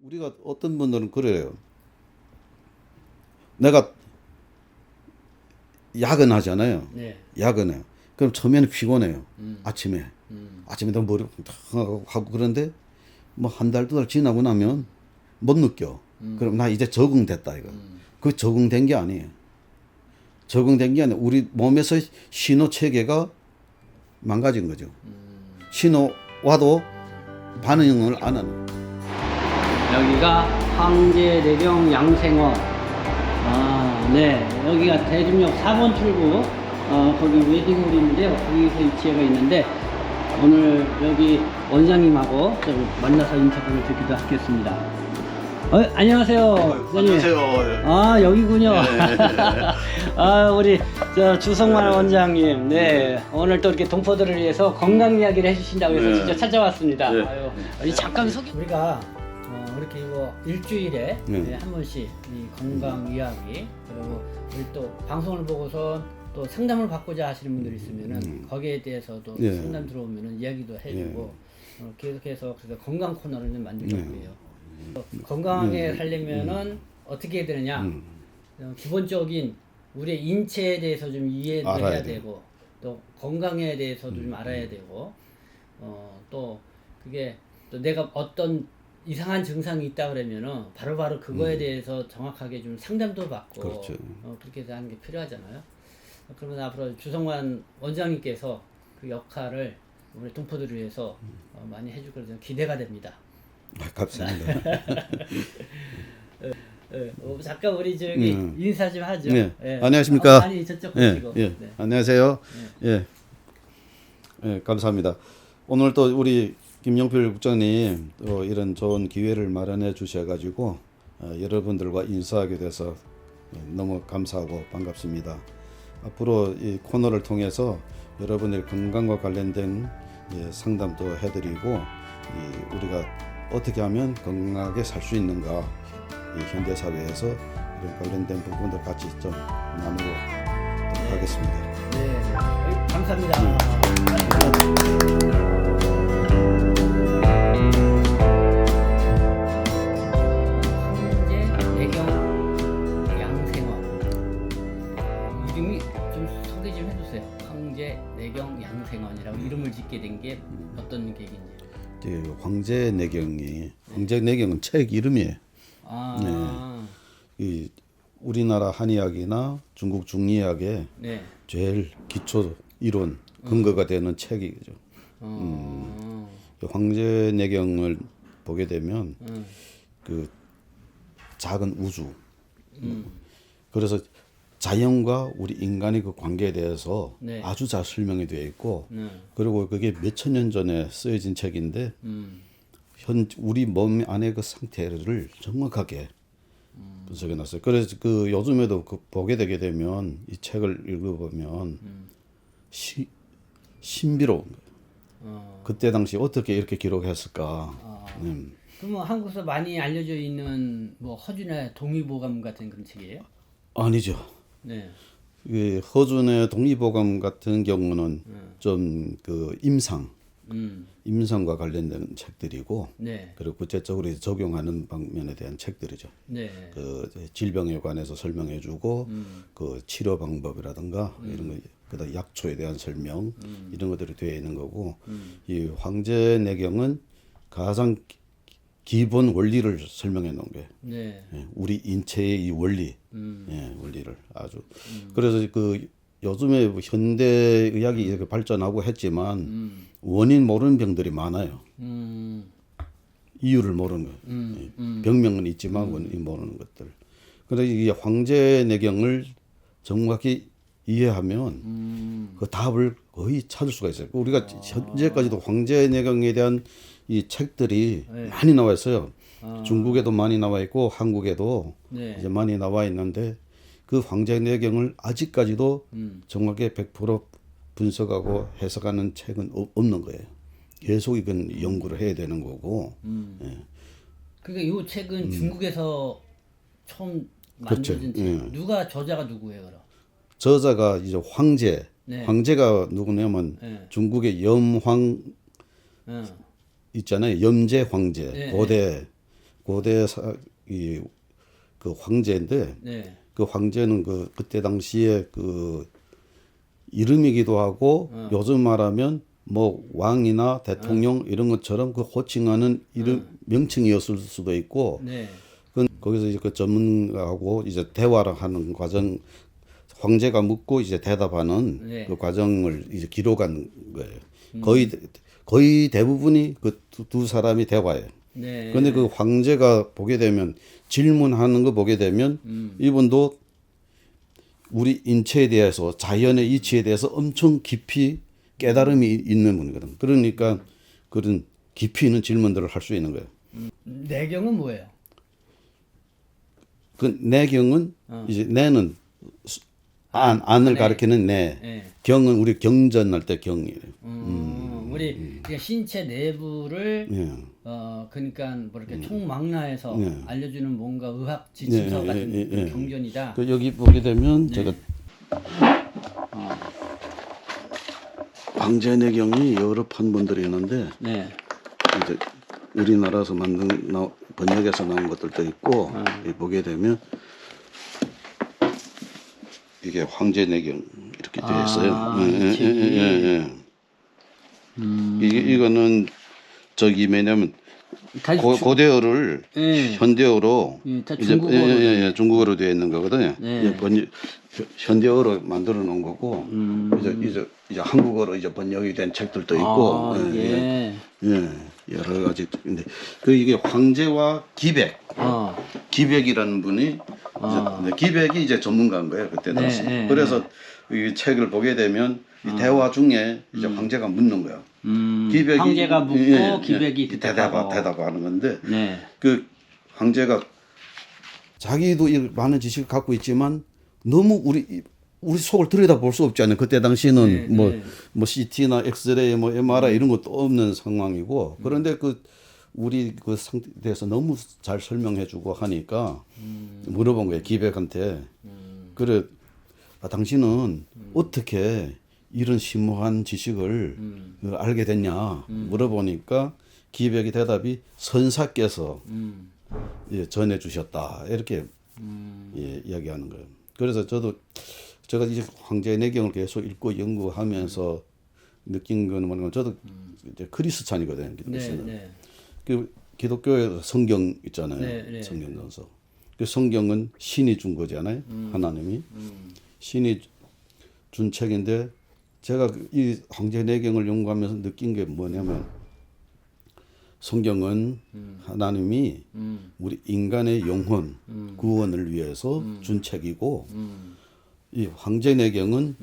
우리가 어떤 분들은 그래요. 내가 야근하잖아요. 네. 야근해요. 그럼 처음에는 피곤해요. 음. 아침에. 음. 아침에 머리 하고 그런데 뭐 한 달, 두 달 지나고 나면 못 느껴. 그럼 나 이제 적응됐다 이거. 그 적응된 게 아니에요. 적응된 게 아니라 우리 몸에서 신호 체계가 망가진 거죠. 신호 와도 반응을 안 하는. 여기가 황제대경 양생원. 네. 여기가 대중역 4번 출구. 거기 웨딩홀인데요. 거기서 위치가 있는데 오늘 여기 원장님하고 좀 만나서 인터뷰를 듣기도 하겠습니다. 안녕하세요. 안녕하세요. 여기군요. 우리 주성만 원장님, 네, 오늘 또 이렇게 동포들을 위해서 건강 이야기를 해주신다고 해서 진짜 찾아왔습니다. 잠깐 소개. 우리가 이렇게 이거 일주일에 한 번씩 이 건강 이야기, 그리고 우리 또 방송을 보고서 또 상담을 받고자 하시는 분들이 있으면은 거기에 대해서도 상담 들어오면은 이야기도 해주고 계속해서 그래서 건강 코너를 좀 만들려고요. 건강하게 살려면은 어떻게 해야 되느냐? 기본적인 우리의 인체에 대해서 좀 이해도 해야 되고, 또 건강에 대해서도 좀 알아야 되고, 또 그게 또 내가 어떤 이상한 증상이 있다 그러면은 바로바로 그거에 대해서 정확하게 좀 상담도 받고, 그렇죠. 그렇게 해서 하는 게 필요하잖아요. 그러면 앞으로 주성만 원장님께서 그 역할을 우리 동포들을 위해서 많이 해줄 거라서 기대가 됩니다. 감사합니다. 잠깐 우리 저기 인사 좀 하죠. 안녕하십니까. 아니 저쪽 보시고. 네. 안녕하세요. 감사합니다. 오늘 또 우리 김영필 국장님 또 이런 좋은 기회를 마련해 주셔가지고 여러분들과 인사하게 돼서 너무 감사하고 반갑습니다. 앞으로 이 코너를 통해서 여러분의 건강과 관련된 상담도 해드리고 우리가 어떻게 하면 건강하게 살 수 있는가, 이 현대 사회에서 이런 관련된 부분들 같이 좀 나누고 하겠습니다. 네, 감사합니다. 황제내경 양생원 이름이 좀 소개 좀 해주세요. 황제내경 양생원이라고 이름을 짓게 된 게 어떤 계기인지. 황제내경은 책 이름이에요. 이 우리나라 한의학이나 중국 중의학의 제일 기초 이론 근거가 되는 책이죠. 황제내경을 보게 되면 그 작은 우주, 그래서 자연과 우리 인간의 그 관계에 대해서 아주 잘 설명이 되어 있고, 그리고 그게 몇천 년 전에 쓰여진 책인데 우리 몸 안의 그 상태를 정확하게 분석해 놨어요. 그래서 그 요즘에도 보게 되게 되면 이 책을 읽어보면 신비로운 거예요. 그때 당시 어떻게 이렇게 기록했을까. 그러면 한국에서 많이 알려져 있는 뭐 허준의 동의보감 같은 그런 책이에요? 아니죠. 네. 그 허준의 동의보감 같은 경우는 좀 그 임상과 관련된 책들이고, 그리고 구체적으로 적용하는 방면에 대한 책들이죠. 그 질병에 관해서 설명해주고, 그 치료 방법이라든가 이런 거, 그다음 약초에 대한 설명 이런 것들이 되어 있는 거고, 이 황제내경은 가장 기본 원리를 설명해 놓은 거예요. 우리 인체의 이 원리, 원리를 아주. 그래서 그 요즘에 현대 의학이 이렇게 발전하고 했지만 원인 모르는 병들이 많아요. 이유를 모르는 거예요. 병명은 있지만 원인 모르는 것들. 그래서 이 황제내경을 정확히 이해하면 그 답을 거의 찾을 수가 있어요. 우리가 현재까지도 황제내경에 대한 이 책들이 많이 나와 있어요. 중국에도 많이 나와 있고 한국에도 이제 많이 나와 있는데, 그 황제내경을 아직까지도 정확하게 100% 분석하고 해석하는 책은 없는 거예요. 계속 이건 연구를 해야 되는 거고. 그러니까 이 책은 중국에서 처음 만들어진 책. 누가 저자가 누구예요, 그럼? 저자가 이제 황제. 황제가 누구냐면 중국의 염황 있잖아요. 염제 황제. 고대 고대 그 황제인데 네. 그 황제는 그때 당시에 그 이름이기도 하고 요즘 말하면 뭐 왕이나 대통령 이런 것처럼 그 호칭하는 이름 명칭이었을 수도 있고 네. 거기서 이제 그 전문가하고 이제 대화를 하는 과정 황제가 묻고 이제 대답하는 네. 그 과정을 이제 기록한 거예요. 거의 대부분이 그 두 사람이 대화예요. 네. 그런데 그 황제가 보게 되면 질문하는 거 보게 되면 이분도 우리 인체에 대해서 자연의 이치에 대해서 엄청 깊이 깨달음이 있는 분이거든. 그러니까 그런 깊이 있는 질문들을 할 수 있는 거예요. 내경은 뭐예요? 그 내경은 이제 내는 안을 가리키는 내, 네. 경은 우리 경전할 때 경이에요. 우리 그러니까 신체 내부를 예. 그러니까 뭐 이렇게 총망라해서 예. 알려주는 뭔가 의학 지침서 같은 그 경전이다. 그 여기 보게 되면 제가 황제내경이 여러 판본들이 있는데 네. 이제 우리나라에서 번역해서 나온 것들도 있고 여기 보게 되면 이게 황제내경 이렇게 되어 있어요. 이거는 저기 뭐냐면 고대어를 현대어로 다 이제 중국어로 중국어로 되어 있는 거거든요. 네. 현대어로 만들어 놓은 거고 이제 한국어로 이제 번역이 된 책들도 있고 여러 가지. 근데 이게 황제와 기백, 기백이라는 분이 이제 기백이 이제 전문가인 거예요 그때 당시. 그래서 이 책을 보게 되면 이 대화 중에 이제 황제가 묻는 거야. 기백이 황제가 묻고 기백이 대답하는 건데 네. 그 황제가 자기도 많은 지식을 갖고 있지만 너무 우리 속을 들여다 볼 수 없잖아요. 그때 당시는 뭐 CT나 엑스레이, 뭐 MRI 이런 것도 없는 상황이고 그런데 우리 그 상태에서 너무 잘 설명해주고 하니까 물어본 거예요. 기백한테. 그래, 당신은 어떻게 이런 심오한 지식을 알게 됐냐 물어보니까 기백의 대답이 선사께서 전해 주셨다 이렇게 이야기하는 거예요. 그래서 제가 이제 황제내경을 계속 읽고 연구하면서 느낀 거는 뭐냐면 저도 이제 크리스찬이거든요. 그 기독교에 성경 있잖아요. 성경전서. 그 성경은 신이 준 거잖아요. 하나님이 신이 준 책인데 제가 이 황제내경을 연구하면서 느낀 게 뭐냐면 성경은 하나님이 우리 인간의 영혼 구원을 위해서 준 책이고 이 황제내경은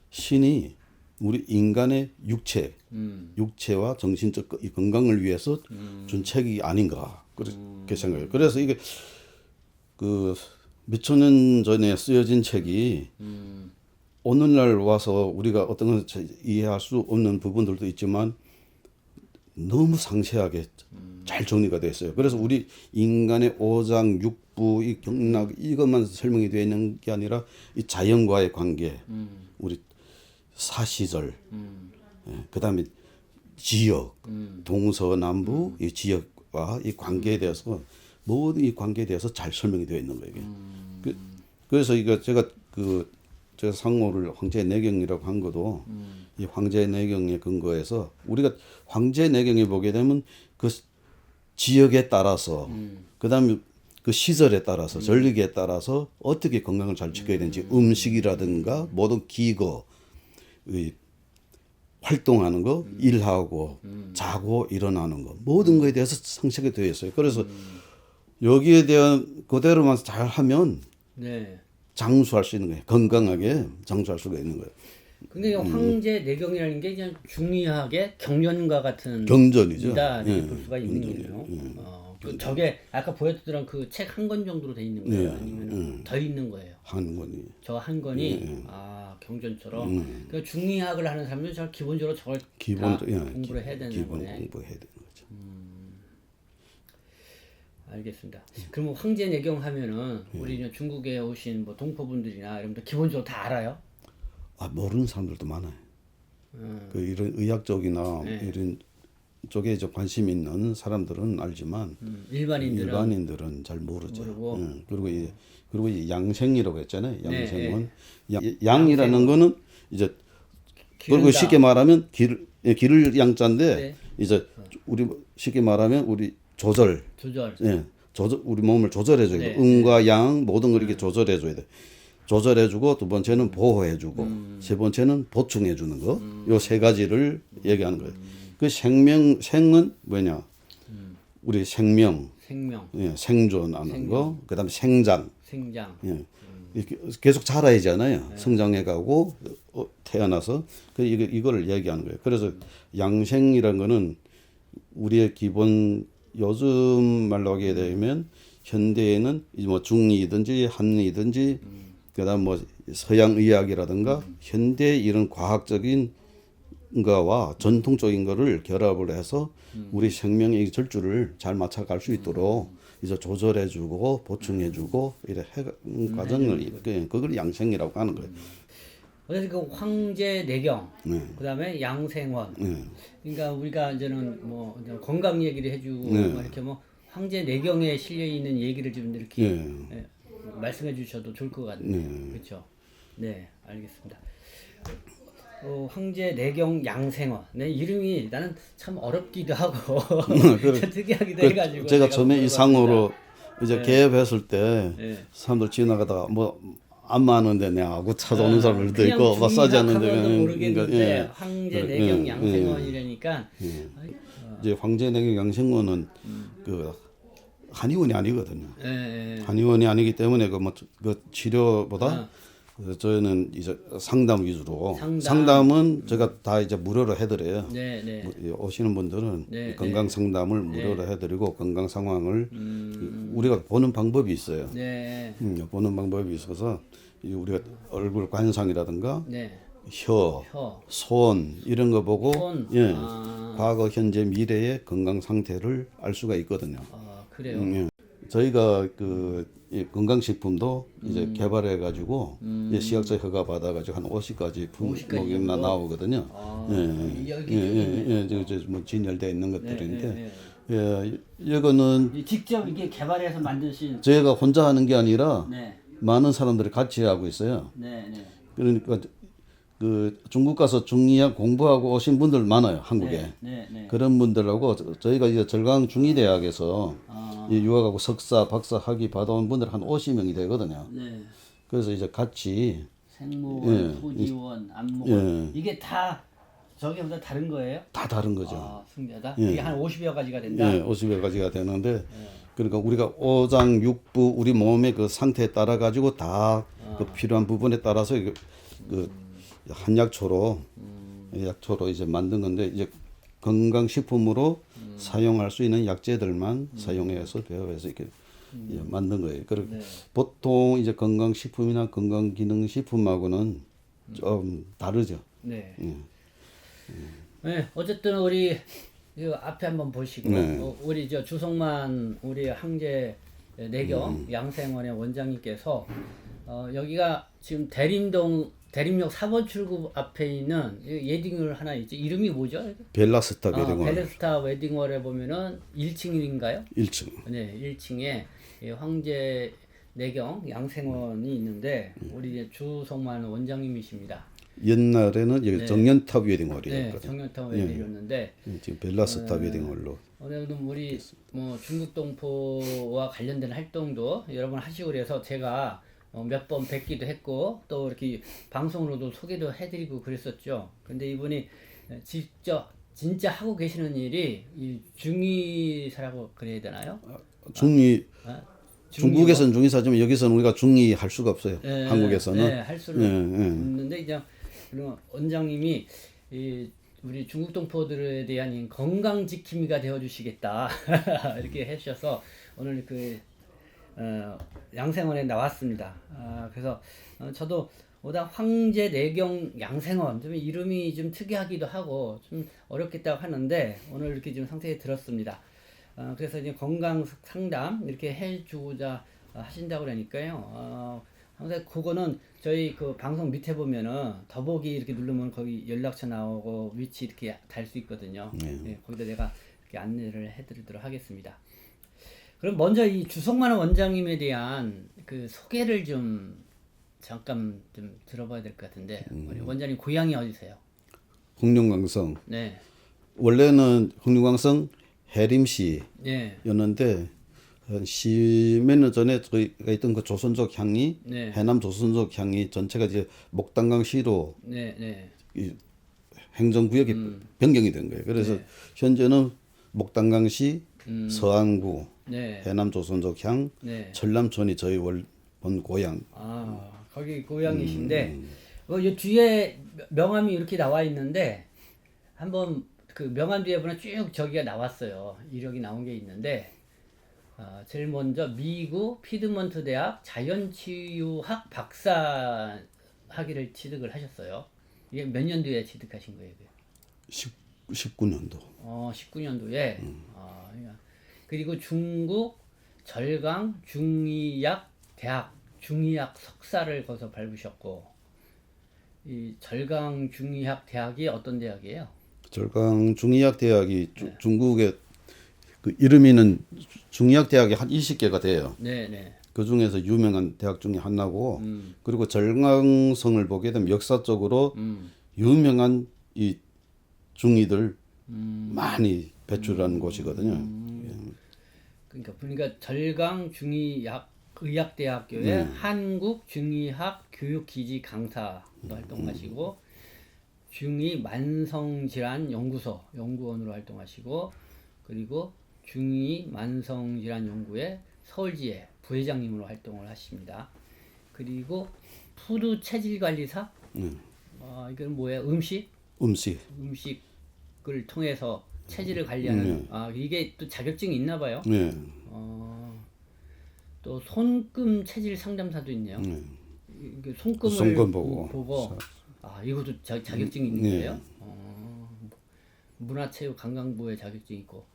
신이 우리 인간의 육체와 정신적 건강을 위해서 준 책이 아닌가 그렇게 생각해요. 그래서 이게 그 몇천 년 전에 쓰여진 책이 오늘날 와서 우리가 어떤 건 이해할 수 없는 부분들도 있지만 너무 상세하게 잘 정리가 되어 있어요. 그래서 우리 인간의 오장, 육부, 이 경락 이것만 설명이 되어 있는 게 아니라 이 자연과의 관계, 우리 사시절, 그다음에 지역, 동서남부 이 지역과 이 관계에 대해서 모든 이 관계에 대해서 잘 설명이 되어 있는 거예요. 그래서 이거 제가 상호를 황제내경이라고 한 것도 이 황제내경의 근거에서 우리가 황제내경에 보게 되면 그 지역에 따라서 그다음에 그 시절에 따라서 전리기에 따라서 어떻게 건강을 잘 지켜야 되는지 음식이라든가 모든 기거 활동하는 거 일하고 자고 일어나는 거 모든 거에 대해서 상세하게 되어 있어요. 그래서 여기에 대한 그대로만 잘 하면 장수할 수 있는 거예요. 건강하게 장수할 수가 있는 거예요. 근데 황제내경이라는 게 그냥 중의학의 경전과 같은 경전이죠. 볼 수가 있는 거예요. 저게 아까 보여드렸던 그 책 한 권 정도로 돼 있는 거예요? 아니면 더 있는 거예요? 한 권이. 저 한 권이 경전처럼. 그 중의학을 하는 사람들은 저 기본적으로 저걸 다 공부를 해야 되는 거네. 공부해야 되는 거죠. 알겠습니다. 그럼 황제내경 하면은 우리 중국에 오신 뭐 동포분들이나 이런 분들 기본적으로 다 알아요? 모르는 사람들도 많아요. 그 이런 의학적이나 이런 쪽에 이제 관심 있는 사람들은 알지만 일반인들은 잘 모르죠. 그리고 이 양생이라고 했잖아요. 양생은 양이라는 거는 이제 그리고 쉽게 말하면 기를 양자인데 이제 우리 쉽게 말하면 우리 조절. 우리 몸을 조절해 줘야 돼. 음과 양 모든 걸 이렇게 조절해 줘야 돼. 조절해 주고 두 번째는 보호해 주고 세 번째는 보충해 주는 거. 요 세 가지를 얘기하는 거예요. 그 생은 뭐냐? 우리 생명. 생존하는 거. 그다음에 생장. 이렇게 계속 자라야잖아요. 성장해 가고 태어나서 이거를 얘기하는 거예요. 그래서 양생이라는 거는 우리의 기본 요즘 말로 하게 되면 현대에는 뭐 중이든지 한이든지 그다음 뭐 서양 의학이라든가 현대 이런 과학적인 거와 전통적인 거를 결합을 해서 우리 생명의 절주를 잘 맞춰갈 수 있도록 이제 조절해주고 보충해주고 이래 과정을 그걸 양생이라고 하는 거예요. 그래서 그 황제 내경, 그다음에 양생원. 그러니까 우리가 이제는 뭐 건강 얘기를 해주고 뭐 이렇게 뭐 황제 내경에 실려 있는 얘기를 좀 이렇게 말씀해 주셔도 좋을 것 같네요. 그렇죠? 네, 알겠습니다. 황제 내경 양생원. 내 이름이 나는 참 어렵기도 하고 특이하기도 해가지고 제가 처음에 이 상으로 이제 개업했을 때 사람들 지나가다가 뭐 안 많은데 내하고 찾아오는 사람들도 있고 막 싸지 않는데 모르겠는데 황제 내경 양생원이라니까 이제 황제 내경 양생원은 그 한의원이 아니거든요. 한의원이 아니기 때문에 그 치료보다 저희는 이제 상담 위주로 상담은 제가 다 이제 무료로 해드려요. 오시는 분들은 건강 상담을 무료로 해드리고 건강 상황을 우리가 보는 방법이 있어요. 보는 방법이 있어서 우리가 얼굴 관상이라든가 혀, 손 이런 거 보고 과거, 현재, 미래의 건강 상태를 알 수가 있거든요. 그래요. 저희가 이 건강식품도 이제 개발해 가지고 시약처 허가 받아 가지고 한 50가지 품목이나 나오거든요. 뭐 진열되어 있는 것들인데 이거는 직접 이게 개발해서 만드신 저희가 혼자 하는 게 아니라 많은 사람들이 같이 하고 있어요. 그러니까 그 중국 가서 중의학 공부하고 오신 분들 많아요, 한국에. 그런 분들하고 저희가 이제 절강 중의대학에서 유학하고 석사, 박사 학위 받아온 분들 한 50명이 되거든요. 그래서 이제 같이 생모원, 토지원, 안목원 이게 다 저기보다 다른 거예요? 다 다른 거죠. 승자다. 이게 한 50여 가지가 된다. 50여 가지가 되는데 그러니까 우리가 오장 육부 우리 몸의 그 상태에 따라 가지고 다 그 필요한 부분에 따라서 그 한약초로 약초로 이제 만든 건데 이제 건강식품으로 사용할 수 있는 약재들만 사용해서 배합해서 이렇게 만든 거예요. 그리고 보통 이제 건강식품이나 건강기능식품하고는 좀 다르죠. 어쨌든 우리 이 앞에 한번 보시고 우리 저 주성만 우리 황제 내경 양생원의 원장님께서 여기가 지금 대림역 4번 출구 앞에 있는 웨딩홀 하나 있죠. 이름이 뭐죠? 벨라스타 웨딩홀. 벨라스타 웨딩홀에 보면은 1층인가요? 1층. 1층에 황제 내경 양생원이 있는데 우리 주성만 원장님이십니다. 옛날에는 여기 정년탑 웨딩홀이었거든요. 정년탑 웨딩홀이었는데 지금 벨라스타 웨딩홀로. 오늘도 우리 뭐 중국 동포와 관련된 활동도 여러 번 하시고 그래서 제가 몇 번 뵙기도 했고 또 이렇게 방송으로도 소개도 해드리고 그랬었죠. 근데 이분이 직접 진짜 하고 계시는 일이 이 중의사라고 그래야 되나요? 중국에서는 중의사지만 여기서는 우리가 중의 할 수가 없어요. 한국에서는 할 수는 있는데 이제 원장님이 우리 중국 동포들에 대한 건강 지킴이가 되어 주시겠다 이렇게 해주셔서 오늘 그 양생원에 나왔습니다. 그래서 저도 오다 황제 내경 양생원 좀 이름이 좀 특이하기도 하고 좀 어렵겠다고 하는데 오늘 이렇게 좀 상세히 들었습니다. 그래서 이제 건강 상담 이렇게 해주고자 하신다고 그러니까요. 근데 그거는 저희 그 방송 밑에 보면은 더보기 이렇게 누르면 거기 연락처 나오고 위치 이렇게 달 수 있거든요. 네, 거기다 내가 이렇게 안내를 해드리도록 하겠습니다. 그럼 먼저 이 주성만 원장님에 대한 그 소개를 좀 잠깐 좀 들어봐야 될 것 같은데 우리 원장님 고향이 어디세요? 홍룡강성. 네. 원래는 홍룡강성 해림시였는데 네. 한 몇 년 전에 저희가 있던 그 조선족 향이 네. 해남 조선족 향이 전체가 이제 목단강시로 네. 네. 이 행정구역이 변경이 된 거예요. 그래서 네. 현재는 목단강시 서안구 네. 해남 조선족 향 네. 철남촌이 저희 본 고향. 아, 거기 고향이신데 이 뒤에 명함이 이렇게 나와 있는데 한번 그 명함 뒤에 보면 쭉 저기가 나왔어요. 이력이 나온 게 있는데 제일 먼저 미국 피드먼트 대학 자연치유학 박사 학위를 취득을 하셨어요. 이게 몇 년도에 취득하신 거예요? 19년도. 19년도에. 그리고 중국 절강 중의학 대학 중의학 석사를 거기서 밟으셨고, 이 절강 중의학 대학이 어떤 대학이에요? 절강 중의학 대학이 중국의 그 이름이는 중의학 대학이 한 20개가 돼요. 네. 그 중에서 유명한 대학 중에 하나고, 그리고 절강성을 보게 되면 역사적으로 유명한 이 중의들 많이 배출한 곳이거든요. 그러니까 보니까 절강 중의학 의학대학교의 한국 중의학 교육기지 강사로 활동하시고 중의 만성질환 연구소 연구원으로 활동하시고 그리고 중의 만성질환 연구의 서울지회 부회장님으로 활동을 하십니다. 그리고 푸드 체질관리사 이건 뭐예요? 음식을 통해서 체질을 관리하는 이게 또 자격증이 있나 봐요. 네. 또 손금 체질 상담사도 있네요. 이게 손금을 손금 보고 이것도 자격증이 있는 거예요. 문화체육 관광부의 자격증이 있고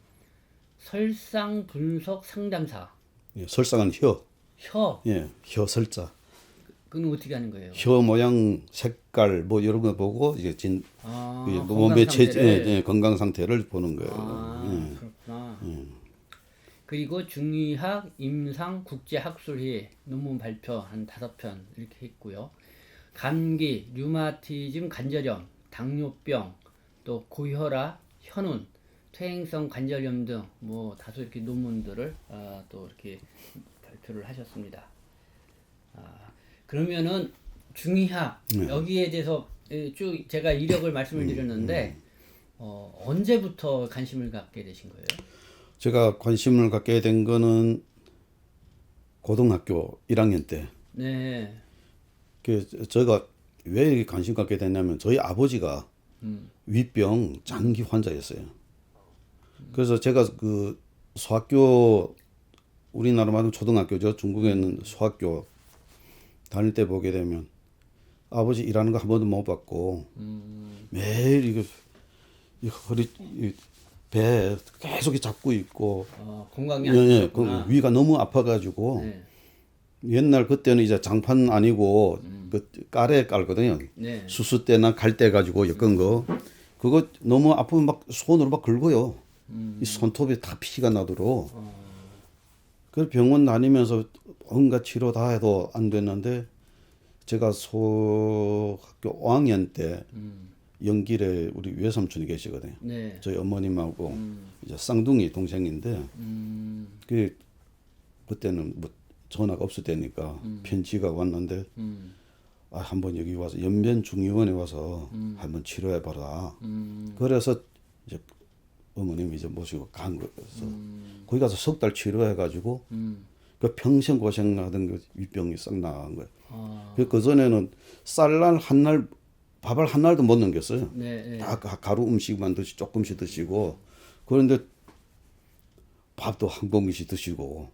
설상 분석 상담사. 예, 설상은 혀. 혀. 예, 혀 설자. 그건 어떻게 하는 거예요? 혀 모양, 색깔 뭐 이런 거 보고 이제 몸의 건강 상태를 보는 거예요. 그렇구나. 그리고 중의학 임상 국제학술회의 논문 발표 한 5편 이렇게 했고요. 감기, 류마티즘 관절염, 당뇨병, 또 고혈압, 현운, 퇴행성 관절염 등 뭐 다소 이렇게 논문들을 또 이렇게 발표를 하셨습니다. 그러면은 중의학 여기에 대해서 쭉 제가 이력을 말씀을 드렸는데 언제부터 관심을 갖게 되신 거예요? 제가 관심을 갖게 된 거는 고등학교 1학년 때. 네. 제가 왜 이렇게 관심 갖게 됐냐면 저희 아버지가 위병 장기 환자였어요. 그래서 제가 그 소학교 우리나라 말하면 초등학교죠. 중국에는 소학교 다닐 때 보게 되면 아버지 일하는 거 한 번도 못 봤고 매일 이 허리 배 계속 잡고 있고 건강이 안 좋구나. 위가 너무 아파가지고 옛날 그때는 이제 장판 아니고 그 깔에 깔거든요. 수수 때나 갈 때 가지고 엮은 거 그거 너무 아프면 막 손으로 막 긁어요. 이 손톱에 다 피가 나도록. 그래서 병원 다니면서 온갖 치료 다 해도 안 됐는데 제가 소학교 5학년 때 영길에 우리 외삼촌이 계시거든요. 저희 어머님하고 이제 쌍둥이 동생인데 그때는 뭐 전화가 없을 때니까 편지가 왔는데 한번 여기 와서 연변중의원에 와서 한번 치료해 봐라. 그래서 이제 어머님이 이제 모시고 간 거였어. 거기 가서 석 달 치료해 가지고 그 평생 고생하던 그 위병이 싹 나간 거예요. 그 전에는 쌀날 한 날 밥을 한 날도 못 넘겼어요. 다 가루 음식만 조금씩 드시고 그런데 밥도 한 공기씩 드시고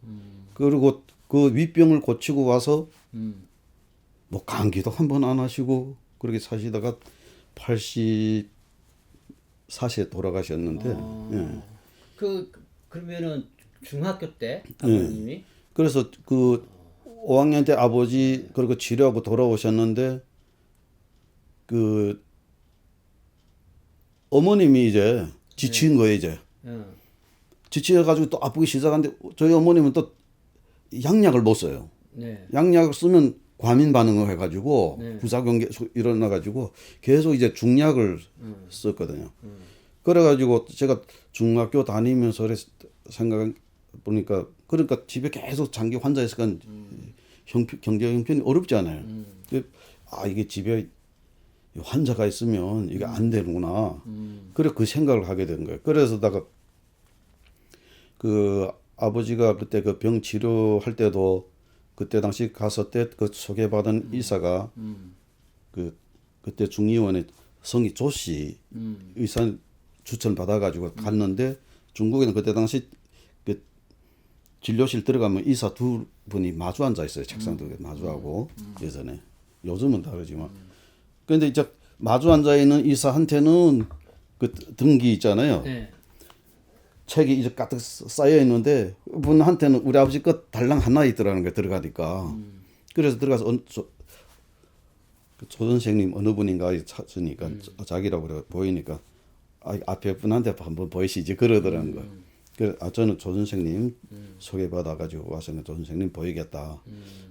그리고 그 위병을 고치고 와서 뭐 감기도 한 번 안 하시고 그렇게 사시다가 84세에 돌아가셨는데 그러면은 중학교 때 아버님이 그래서 그 5학년 때 아버지 그리고 치료하고 돌아오셨는데 그 어머님이 이제 지친 거예요 이제. 지쳐가지고 또 아프기 시작하는데 저희 어머님은 또 양약을 못 써요. 양약을 쓰면 과민 반응을 해가지고 부작용 계속 일어나가지고 계속 이제 중약을 썼거든요. 그래가지고 제가 중학교 다니면서 생각 보니까 그러니까 집에 계속 장기 환자 있으니까 경제 형편이 어렵잖아요. 이게 집에 환자가 있으면 이게 안 되는구나. 그래 그 생각을 하게 된 거예요. 그래서다가 그 아버지가 그때 그 병 치료할 때도 그때 당시 갔을 때 그 소개받은 의사가 그때 중의원의 성이 조씨 의사 추천 받아가지고 갔는데 중국에는 그때 당시 그 진료실 들어가면 의사 두 분이 마주 앉아 있어요. 책상 두 개 마주하고 예전에 요즘은 다르지만 그런데 이제 마주 앉아 있는 의사한테는 그 등기 있잖아요. 책이 이제 가득 쌓여 있는데 분한테는 우리 아버지 것 달랑 하나 있더라는 게 들어가니까 그래서 들어가서 조 선생님 어느 분인가 찾으니까 자기라고 그래 보이니까 앞에 분한테 한번 보이시지 그러더라는 거예요. 그래서 저는 조 선생님 소개받아가지고 와서 조 선생님 보이겠다.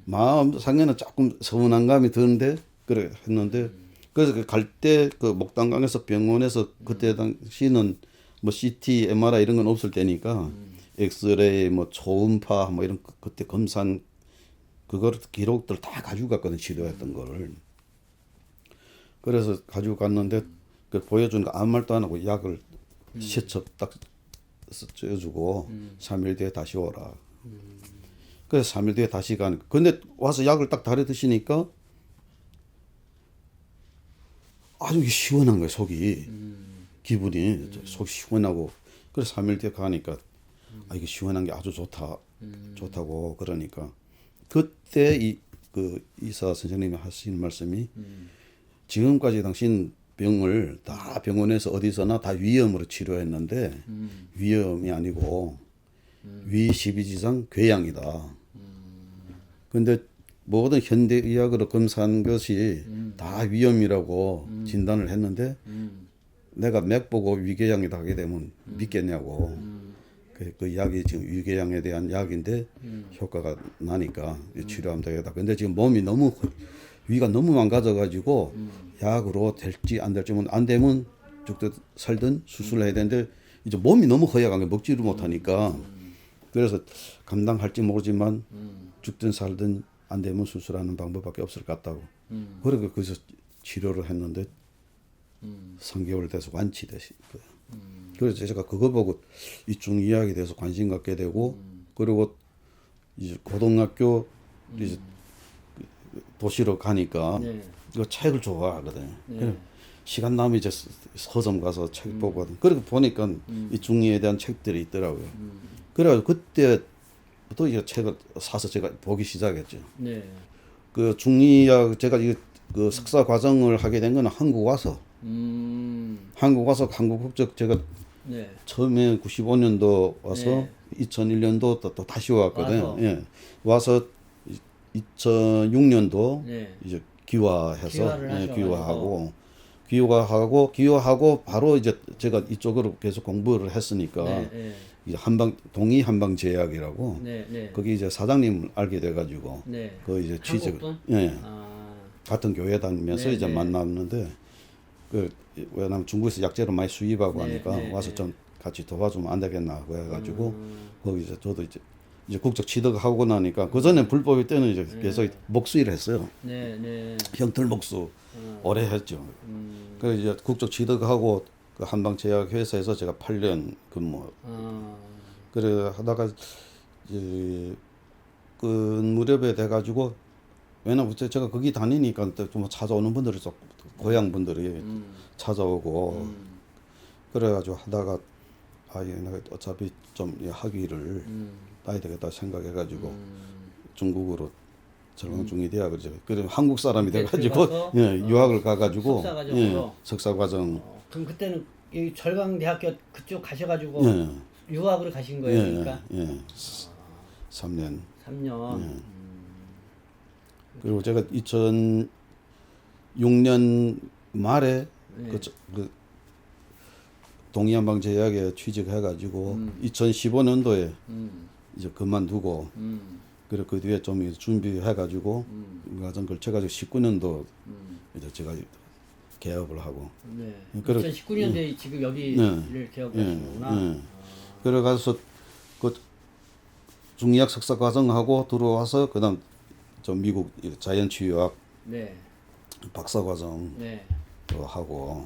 마음 상에는 조금 서운한 감이 드는데 그래 했는데 그래서 갈 때 그 목단강에서 병원에서 그때 당시는 뭐 CT, MRI 이런 건 없을 때니까 엑스레이, 뭐 초음파 뭐 이런 그때 검사한 그걸 기록들 다 가지고 갔거든 치료했던 거를. 그래서 가지고 갔는데 그 보여주니까 아무 말도 안 하고 약을 세첩 딱 쪄주고 3일 뒤에 다시 오라. 그래서 3일 뒤에 다시 가니까 근데 와서 약을 딱 다려 드시니까 아주 시원한 거예요 속이. 기분이 속 시원하고 그래서 3일 뒤에 가니까 이게 시원한 게 아주 좋다고 그러니까 그때 그 의사 선생님이 하신 말씀이 지금까지 당신 병을 다 병원에서 어디서나 다 위염으로 치료했는데 위염이 아니고 위 12지장 궤양이다. 근데 모든 현대의학으로 검사한 것이 다 위염이라고 진단을 했는데 내가 맥 보고 위궤양이다 하게 되면 믿겠냐고. 그 약이 지금 위궤양에 대한 약인데 효과가 나니까 치료하면 되겠다. 근데 지금 몸이 너무 위가 너무 망가져가지고 약으로 될지 안 될지 안 되면 죽든 살든 수술을 해야 되는데 이제 몸이 너무 허약한 게 먹지를 못하니까 그래서 감당할지 모르지만 죽든 살든 안 되면 수술하는 방법밖에 없을 것 같다고. 그러니까 거기서 치료를 했는데 3개월 돼서 완치되신 거예요. 그래서 제가 그거 보고 이 중의학에 대해서 관심 갖게 되고 그리고 이제 고등학교 이제 도시로 가니까 이 책을 좋아하거든요. 시간 나면 이제 서점 가서 책 보고 그렇게 보니까 이 중의에 대한 책들이 있더라고요. 그래가지고 그때부터 이제 책을 사서 제가 보기 시작했죠. 그 중의학 제가 그 석사 과정을 하게 된 건 한국 와서 한국 와서 한국 국적 제가 처음에 95년도 와서 2001년도 또 다시 왔거든요. 와서 2006년도 이제 귀화해서 귀화하고 바로 이제 제가 이쪽으로 계속 공부를 했으니까 이제 동의 한방제약이라고 거기 이제 사장님을 알게 돼가지고 그 이제 취직 같은 교회 다니면서 이제 만났는데 그 왜냐면 중국에서 약재를 많이 수입하고 하니까 와서 좀 같이 도와주면 안 되겠나 그래가지고 거기서 저도 이제 국적 취득하고 나니까 그 전에 불법일 때는 이제 계속 목수일을 했어요. 형틀 목수 오래 했죠. 그래서 이제 국적 취득하고 그 한방제약 회사에서 제가 8년 근무. 그래 하다가 이제 그 무렵에 돼가지고 왜냐면 제가 거기 다니니까 좀 찾아오는 분들이 좀 고향 분들이 찾아오고 그래가지고 하다가 내가 어차피 좀 학위를 따야 되겠다 생각해가지고 중국으로 절강중이 대학을 그래 한국 사람이 돼가지고 유학을 가가지고 석사 과정. 그럼 그때는 이 절강대학교 그쪽 가셔가지고 유학으로 가신 거예요, 그러니까? 3년. 3년. 그리고 제가 2006년 말에 그 동의한방제약에 취직해가지고 2015년도에 이제 그만두고 그리고 그 뒤에 좀 이제 준비해가지고 과정 걸쳐가지고 19년도 이제 제가 개업을 하고. 네. 그래- 2019년도에 지금 여기를 개업하신 거구나. 그래 가서 그 중의학 석사 과정하고 들어와서 그다음 좀 미국 자연치유학 네. 박사 과정 네. 또 하고